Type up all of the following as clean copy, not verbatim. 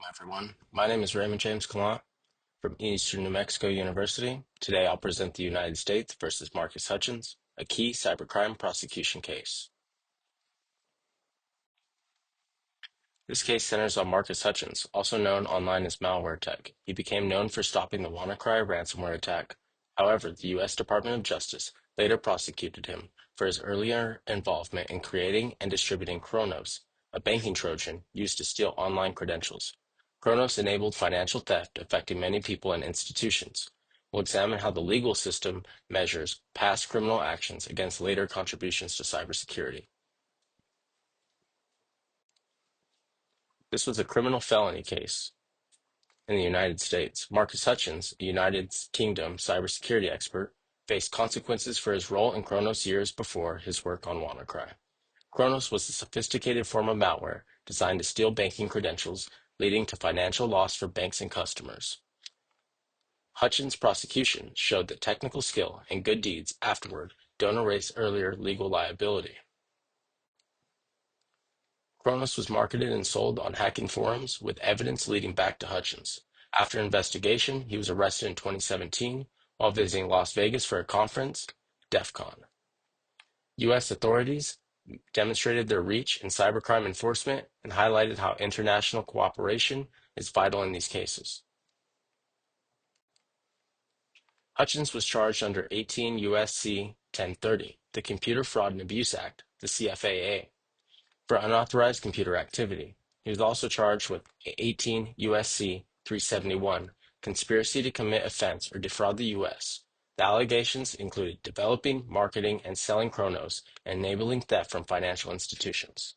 Everyone. My name is RaymondJames Gallant from Eastern New Mexico University. Today I'll present the United States versus Marcus Hutchins, a key cybercrime prosecution case. This case centers on Marcus Hutchins, also known online as MalwareTech. He became known for stopping the WannaCry ransomware attack. However, the U.S. Department of Justice later prosecuted him for his earlier involvement in creating and distributing Kronos, a banking trojan used to steal online credentials. Kronos enabled financial theft affecting many people and institutions. We'll examine how the legal system measures past criminal actions against later contributions to cybersecurity. This was a criminal felony case in the United States. Marcus Hutchins, a United Kingdom cybersecurity expert, faced consequences for his role in Kronos years before his work on WannaCry. Kronos was a sophisticated form of malware designed to steal banking credentials, leading to financial loss for banks and customers. Hutchins' prosecution showed that technical skill and good deeds afterward don't erase earlier legal liability. Kronos was marketed and sold on hacking forums with evidence leading back to Hutchins. After investigation, he was arrested in 2017 while visiting Las Vegas for a conference, DEF CON. U.S. authorities demonstrated their reach in cybercrime enforcement and highlighted how international cooperation is vital in these cases. Hutchins was charged under 18 U.S.C. 1030, the Computer Fraud and Abuse Act, the CFAA, for unauthorized computer activity. He was also charged with 18 U.S.C. 371, conspiracy to commit offense or defraud the U.S. The allegations included developing, marketing, and selling Kronos and enabling theft from financial institutions.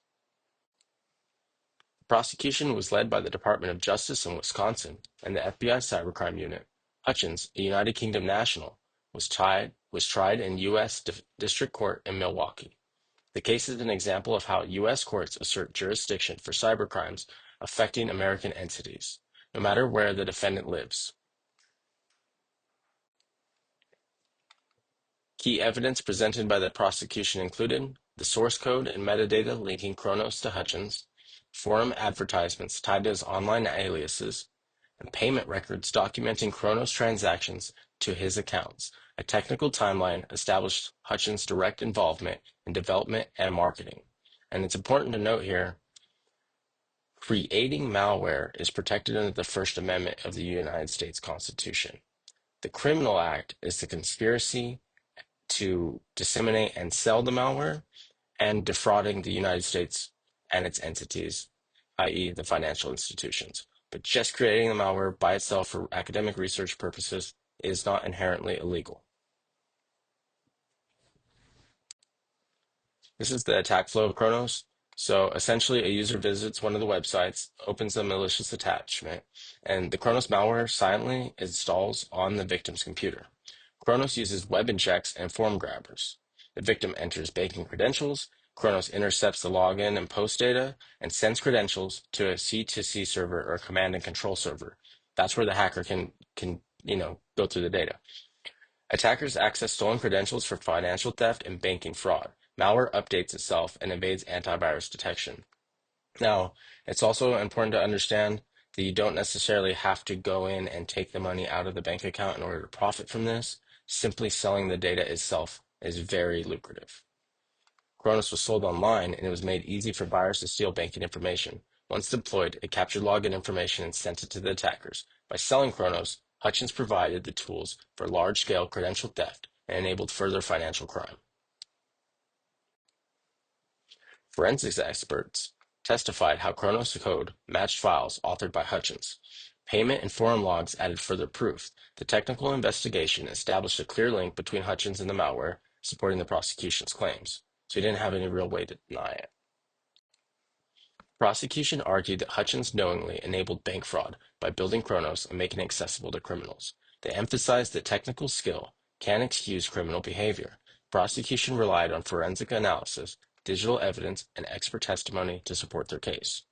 The prosecution was led by the Department of Justice in Wisconsin and the FBI Cybercrime Unit. Hutchins, a United Kingdom national, was tried in U.S. District Court in Milwaukee. The case is an example of how U.S. courts assert jurisdiction for cybercrimes affecting American entities, no matter where the defendant lives. Key evidence presented by the prosecution included the source code and metadata linking Kronos to Hutchins, forum advertisements tied to his online aliases, and payment records documenting Kronos transactions to his accounts. A technical timeline established Hutchins' direct involvement in development and marketing. And it's important to note here, creating malware is protected under the First Amendment of the United States Constitution. The criminal act is the conspiracy to disseminate and sell the malware and defrauding the United States and its entities, i.e. the financial institutions. But just creating the malware by itself for academic research purposes is not inherently illegal. This is the attack flow of Kronos. So essentially, a user visits one of the websites, opens a malicious attachment, and the Kronos malware silently installs on the victim's computer. Kronos uses web injects and form grabbers. The victim enters banking credentials. Kronos intercepts the login and post data and sends credentials to a C2C server or a command and control server. That's where the hacker can go through the data. Attackers access stolen credentials for financial theft and banking fraud. Malware updates itself and evades antivirus detection. Now, it's also important to understand that you don't necessarily have to go in and take the money out of the bank account in order to profit from this. Simply selling the data itself is very lucrative. Kronos was sold online, and it was made easy for buyers to steal banking information. Once deployed, it captured login information and sent it to the attackers. By selling Kronos, Hutchins provided the tools for large-scale credential theft and enabled further financial crime. Forensics experts testified how Kronos code matched files authored by Hutchins. Payment and forum logs added further proof. The technical investigation established a clear link between Hutchins and the malware, supporting the prosecution's claims, so he didn't have any real way to deny it. Prosecution argued that Hutchins knowingly enabled bank fraud by building Kronos and making it accessible to criminals. They emphasized that technical skill can excuse criminal behavior. Prosecution relied on forensic analysis, digital evidence, and expert testimony to support their case.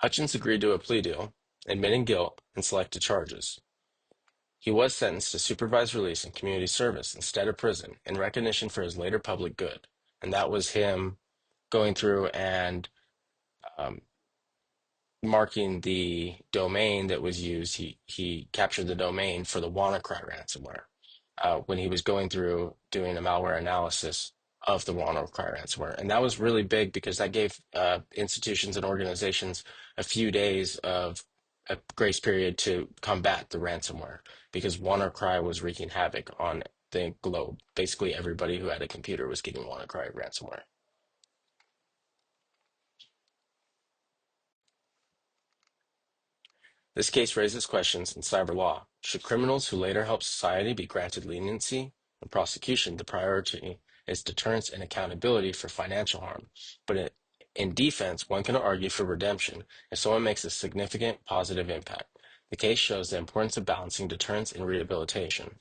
Hutchins agreed to a plea deal, admitting guilt and selected charges. He was sentenced to supervised release and community service instead of prison in recognition for his later public good, and that was him going through and um, marking the domain that was used. He captured the domain for the WannaCry ransomware when he was going through doing a malware analysis of the WannaCry ransomware, and that was really big because that gave institutions and organizations a few days of a grace period to combat the ransomware because WannaCry was wreaking havoc on the globe. Basically, everybody who had a computer was getting WannaCry ransomware. This case raises questions in cyber law. Should criminals who later help society be granted leniency? In prosecution, the priority is deterrence and accountability for financial harm. But in defense, one can argue for redemption if someone makes a significant positive impact. The case shows the importance of balancing deterrence and rehabilitation.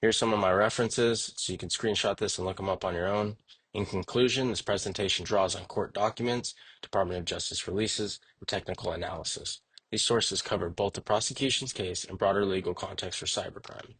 Here's some of my references, so you can screenshot this and look them up on your own. In conclusion, this presentation draws on court documents, Department of Justice releases, and technical analysis. These sources cover both the prosecution's case and broader legal context for cybercrime.